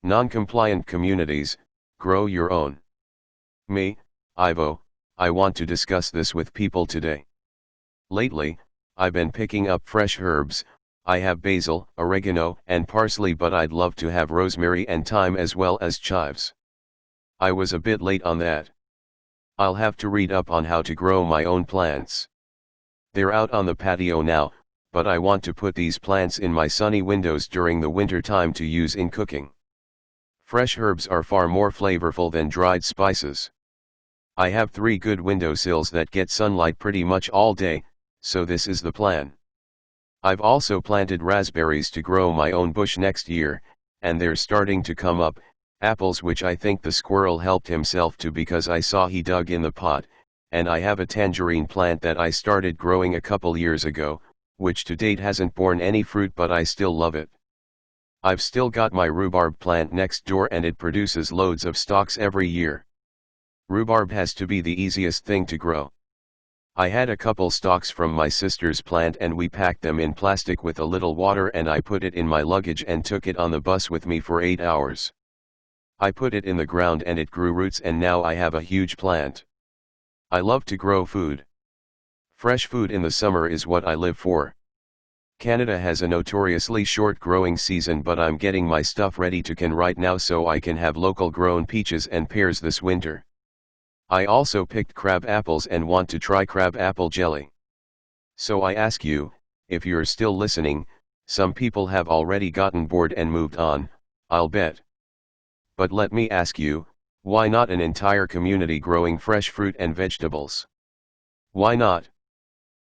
Non-compliant communities, grow your own. Me, Ivo, I want to discuss this with people today. Lately, I've been picking up fresh herbs. I have basil, oregano, and parsley, but I'd love to have rosemary and thyme as well as chives. I was a bit late on that. I'll have to read up on how to grow my own plants. They're out on the patio now, but I want to put these plants in my sunny windows during the winter time to use in cooking. Fresh herbs are far more flavorful than dried spices. I have 3 good windowsills that get sunlight pretty much all day, so this is the plan. I've also planted raspberries to grow my own bush next year, and they're starting to come up, apples which I think the squirrel helped himself to because I saw he dug in the pot, and I have a tangerine plant that I started growing a couple years ago, which to date hasn't borne any fruit, but I still love it. I've still got my rhubarb plant next door and it produces loads of stalks every year. Rhubarb has to be the easiest thing to grow. I had a couple stalks from my sister's plant and we packed them in plastic with a little water and I put it in my luggage and took it on the bus with me for 8 hours. I put it in the ground and it grew roots and now I have a huge plant. I love to grow food. Fresh food in the summer is what I live for. Canada has a notoriously short growing season, but I'm getting my stuff ready to can right now so I can have local grown peaches and pears this winter. I also picked crab apples and want to try crab apple jelly. So I ask you, if you're still listening, some people have already gotten bored and moved on, I'll bet. But let me ask you, why not an entire community growing fresh fruit and vegetables? Why not?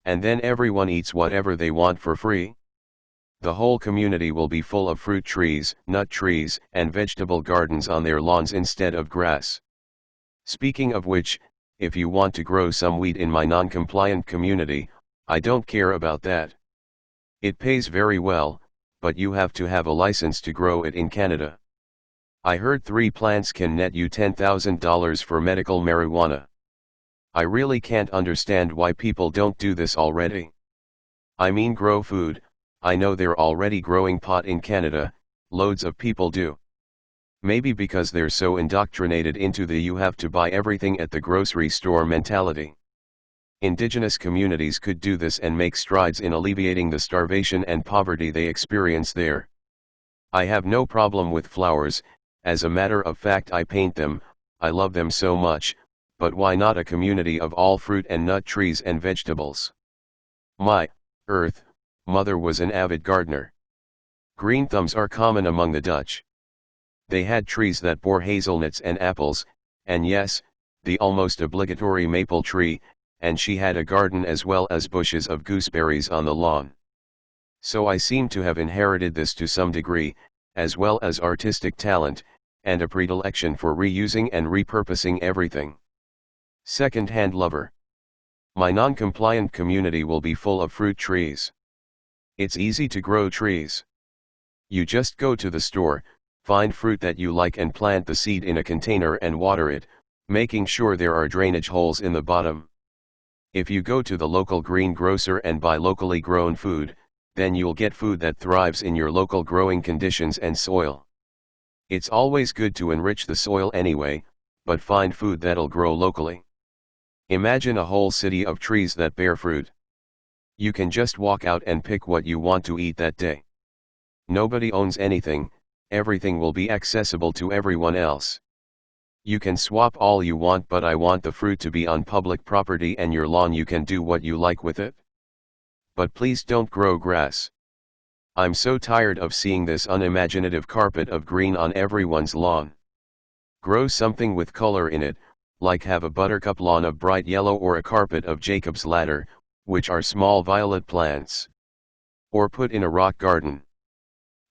And then everyone eats whatever they want for free? The whole community will be full of fruit trees, nut trees, and vegetable gardens on their lawns instead of grass. Speaking of which, if you want to grow some wheat in my non-compliant community, I don't care about that. It pays very well, but you have to have a license to grow it in Canada. I heard 3 plants can net you $10,000 for medical marijuana. I really can't understand why people don't do this already. I mean, grow food. I know they're already growing pot in Canada, loads of people do. Maybe because they're so indoctrinated into the you have to buy everything at the grocery store mentality. Indigenous communities could do this and make strides in alleviating the starvation and poverty they experience there. I have no problem with flowers, as a matter of fact I paint them, I love them so much. But why not a community of all fruit and nut trees and vegetables? My earth mother was an avid gardener. Green thumbs are common among the Dutch. They had trees that bore hazelnuts and apples, and yes, the almost obligatory maple tree, and she had a garden as well as bushes of gooseberries on the lawn. So I seem to have inherited this to some degree, as well as artistic talent, and a predilection for reusing and repurposing everything. Second-hand lover. My non-compliant community will be full of fruit trees. It's easy to grow trees. You just go to the store, find fruit that you like and plant the seed in a container and water it, making sure there are drainage holes in the bottom. If you go to the local greengrocer and buy locally grown food, then you'll get food that thrives in your local growing conditions and soil. It's always good to enrich the soil anyway, but find food that'll grow locally. Imagine a whole city of trees that bear fruit. You can just walk out and pick what you want to eat that day. Nobody owns anything, everything will be accessible to everyone else. You can swap all you want, but I want the fruit to be on public property and your lawn you can do what you like with it. But please don't grow grass. I'm so tired of seeing this unimaginative carpet of green on everyone's lawn. Grow something with color in it, like have a buttercup lawn of bright yellow or a carpet of Jacob's ladder, which are small violet plants. Or put in a rock garden.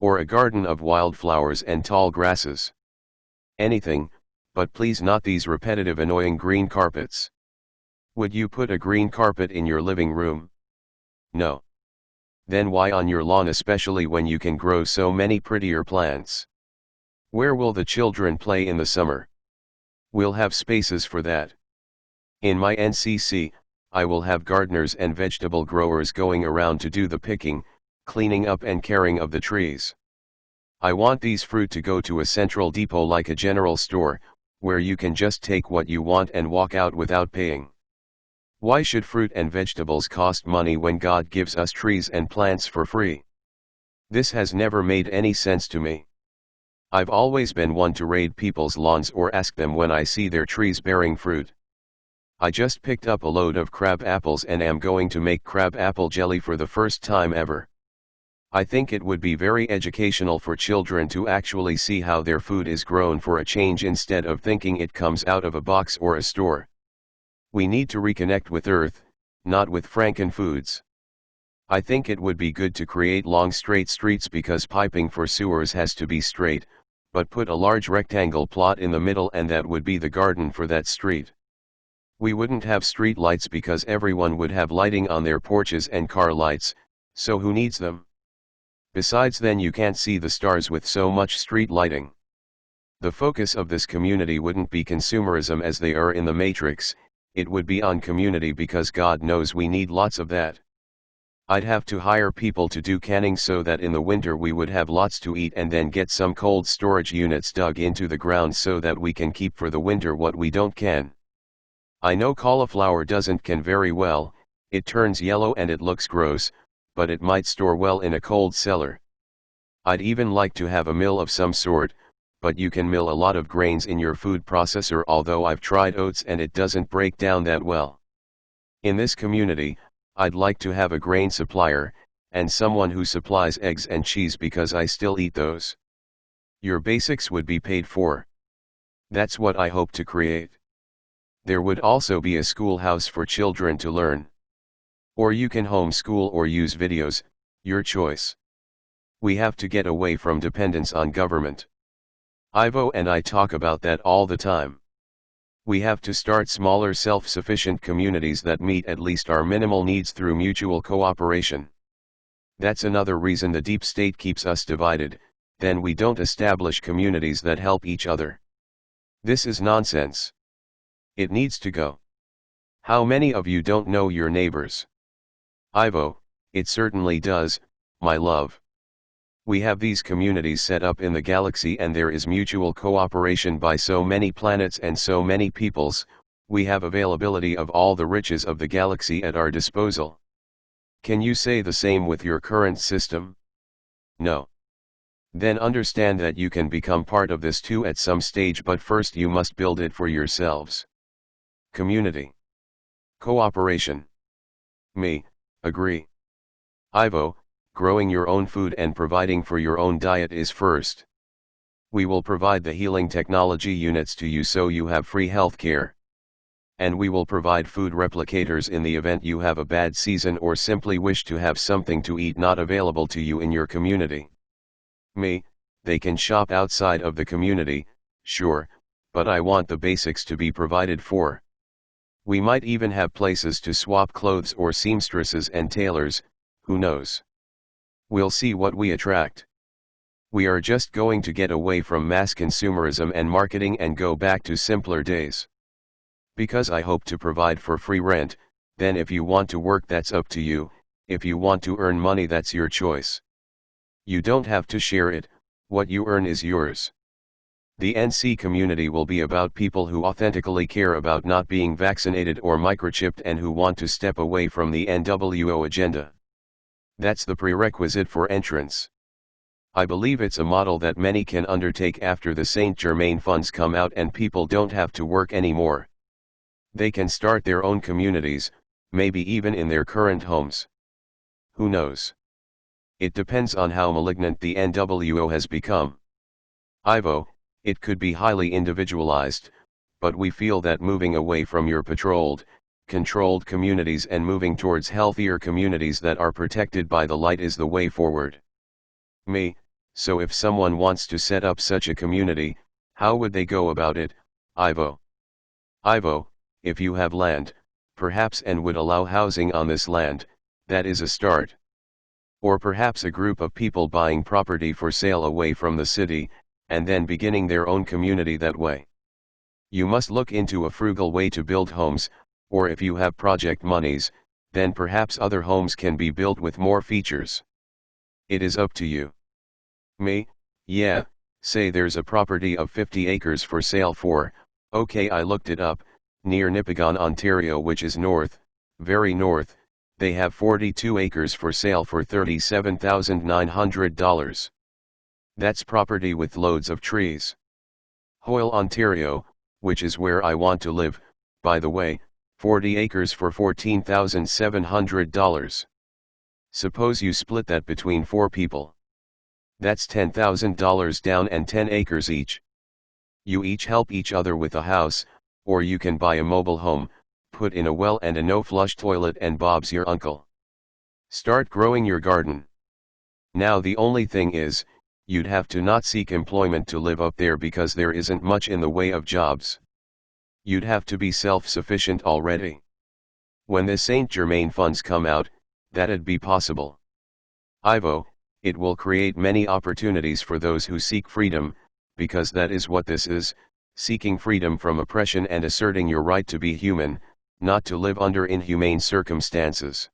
Or a garden of wildflowers and tall grasses. Anything, but please not these repetitive annoying green carpets. Would you put a green carpet in your living room? No. Then why on your lawn, especially when you can grow so many prettier plants? Where will the children play in the summer? We'll have spaces for that. In my NCC, I will have gardeners and vegetable growers going around to do the picking, cleaning up and caring of the trees. I want these fruit to go to a central depot like a general store, where you can just take what you want and walk out without paying. Why should fruit and vegetables cost money when God gives us trees and plants for free? This has never made any sense to me. I've always been one to raid people's lawns or ask them when I see their trees bearing fruit. I just picked up a load of crab apples and am going to make crab apple jelly for the first time ever. I think it would be very educational for children to actually see how their food is grown for a change instead of thinking it comes out of a box or a store. We need to reconnect with Earth, not with Frankenfoods. I think it would be good to create long straight streets because piping for sewers has to be straight, but put a large rectangle plot in the middle and that would be the garden for that street. We wouldn't have street lights because everyone would have lighting on their porches and car lights, so who needs them? Besides, then you can't see the stars with so much street lighting. The focus of this community wouldn't be consumerism as they are in the Matrix, it would be on community because God knows we need lots of that. I'd have to hire people to do canning so that in the winter we would have lots to eat and then get some cold storage units dug into the ground so that we can keep for the winter what we don't can. I know cauliflower doesn't can very well, it turns yellow and it looks gross, but it might store well in a cold cellar. I'd even like to have a mill of some sort, but you can mill a lot of grains in your food processor, although I've tried oats and it doesn't break down that well. In this community, I'd like to have a grain supplier, and someone who supplies eggs and cheese because I still eat those. Your basics would be paid for. That's what I hope to create. There would also be a schoolhouse for children to learn. Or you can homeschool or use videos, your choice. We have to get away from dependence on government. Ivo and I talk about that all the time. We have to start smaller self-sufficient communities that meet at least our minimal needs through mutual cooperation. That's another reason the deep state keeps us divided, then we don't establish communities that help each other. This is nonsense. It needs to go. How many of you don't know your neighbors? Ivo, it certainly does, my love. We have these communities set up in the galaxy and there is mutual cooperation by so many planets and so many peoples, we have availability of all the riches of the galaxy at our disposal. Can you say the same with your current system? No. Then understand that you can become part of this too at some stage, but first you must build it for yourselves. Community. Cooperation. Me, agree. Ivo, growing your own food and providing for your own diet is first. We will provide the healing technology units to you so you have free health care. And we will provide food replicators in the event you have a bad season or simply wish to have something to eat not available to you in your community. Me, they can shop outside of the community, sure, but I want the basics to be provided for. We might even have places to swap clothes or seamstresses and tailors, who knows? We'll see what we attract. We are just going to get away from mass consumerism and marketing and go back to simpler days. Because I hope to provide for free rent, then if you want to work that's up to you, if you want to earn money that's your choice. You don't have to share it, what you earn is yours. The NC community will be about people who authentically care about not being vaccinated or microchipped and who want to step away from the NWO agenda. That's the prerequisite for entrance. I believe it's a model that many can undertake after the Saint Germain funds come out and people don't have to work anymore. They can start their own communities, maybe even in their current homes. Who knows? It depends on how malignant the NWO has become. Ivo, it could be highly individualized, but we feel that moving away from your patrolled, controlled communities and moving towards healthier communities that are protected by the light is the way forward. Me, so if someone wants to set up such a community, how would they go about it, Ivo? Ivo, if you have land, perhaps, and would allow housing on this land, that is a start. Or perhaps a group of people buying property for sale away from the city, and then beginning their own community that way. You must look into a frugal way to build homes, or if you have project monies, then perhaps other homes can be built with more features. It is up to you. Me, Yeah, say there's a property of 50 acres for sale for, okay, I looked it up, near Nipigon, Ontario, which is north, very north. They have 42 acres for sale for $37,900. That's property with loads of trees. Hoyle, Ontario, which is where I want to live, by the way, 40 acres for $14,700. Suppose you split that between 4 people. That's $10,000 down and 10 acres each. You each help each other with a house, or you can buy a mobile home, put in a well and a no-flush toilet, and Bob's your uncle. Start growing your garden. Now the only thing is, you'd have to not seek employment to live up there because there isn't much in the way of jobs. You'd have to be self-sufficient already. When the Saint Germain funds come out, that'd be possible. Ivo, it will create many opportunities for those who seek freedom, because that is what this is, seeking freedom from oppression and asserting your right to be human, not to live under inhumane circumstances.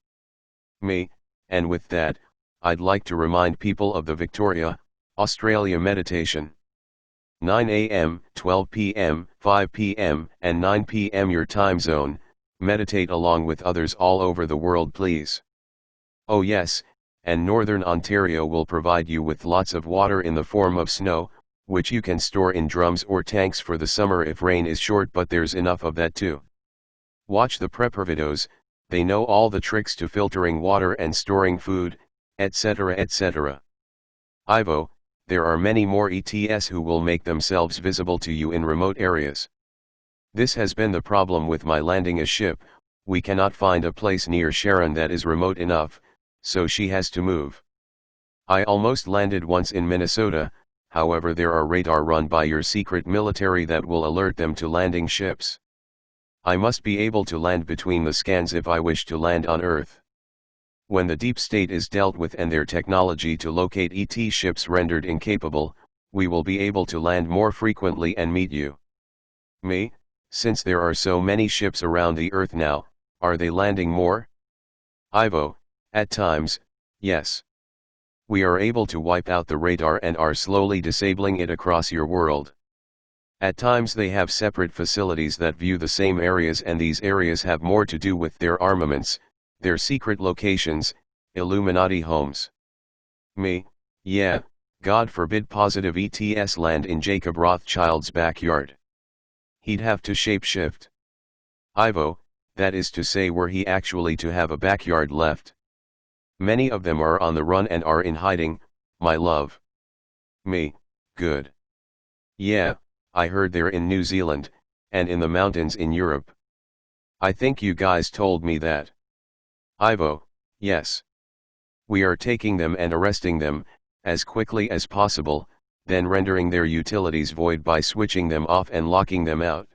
Me, and with that, I'd like to remind people of the Victoria, Australia meditation. 9 a.m., 12 p.m., 5 p.m., and 9 p.m. your time zone, meditate along with others all over the world, please. Oh yes, and Northern Ontario will provide you with lots of water in the form of snow, which you can store in drums or tanks for the summer if rain is short, but there's enough of that too. Watch the prepper videos, they know all the tricks to filtering water and storing food, etc. etc. Ivo, there are many more ETS who will make themselves visible to you in remote areas. This has been the problem with my landing a ship. We cannot find a place near Sheran that is remote enough, so she has to move. I almost landed once in Minnesota, however there are radar run by your secret military that will alert them to landing ships. I must be able to land between the scans if I wish to land on Earth. When the deep state is dealt with and their technology to locate ET ships rendered incapable, we will be able to land more frequently and meet you. Me, since there are so many ships around the Earth now, are they landing more? Ivo, at times, yes. We are able to wipe out the radar and are slowly disabling it across your world. At times they have separate facilities that view the same areas, and these areas have more to do with their armaments, their secret locations, Illuminati homes. Me, yeah, God forbid positive ETS land in Jacob Rothschild's backyard. He'd have to shapeshift. Ivo, that is to say, were he actually to have a backyard left. Many of them are on the run and are in hiding, my love. Me, good. Yeah, I heard they're in New Zealand, and in the mountains in Europe. I think you guys told me that. Ivo, yes. We are taking them and arresting them, as quickly as possible, then rendering their utilities void by switching them off and locking them out.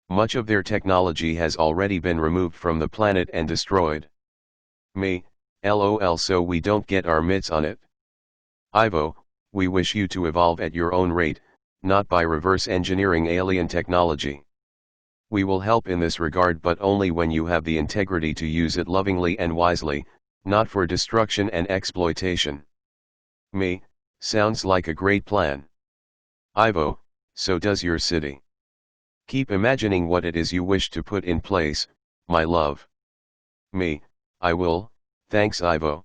Much of their technology has already been removed from the planet and destroyed. Me, lol, so we don't get our mitts on it. Ivo, we wish you to evolve at your own rate, not by reverse engineering alien technology. We will help in this regard, but only when you have the integrity to use it lovingly and wisely, not for destruction and exploitation. Me, sounds like a great plan. Ivo, so does your city. Keep imagining what it is you wish to put in place, my love. Me, I will, thanks Ivo.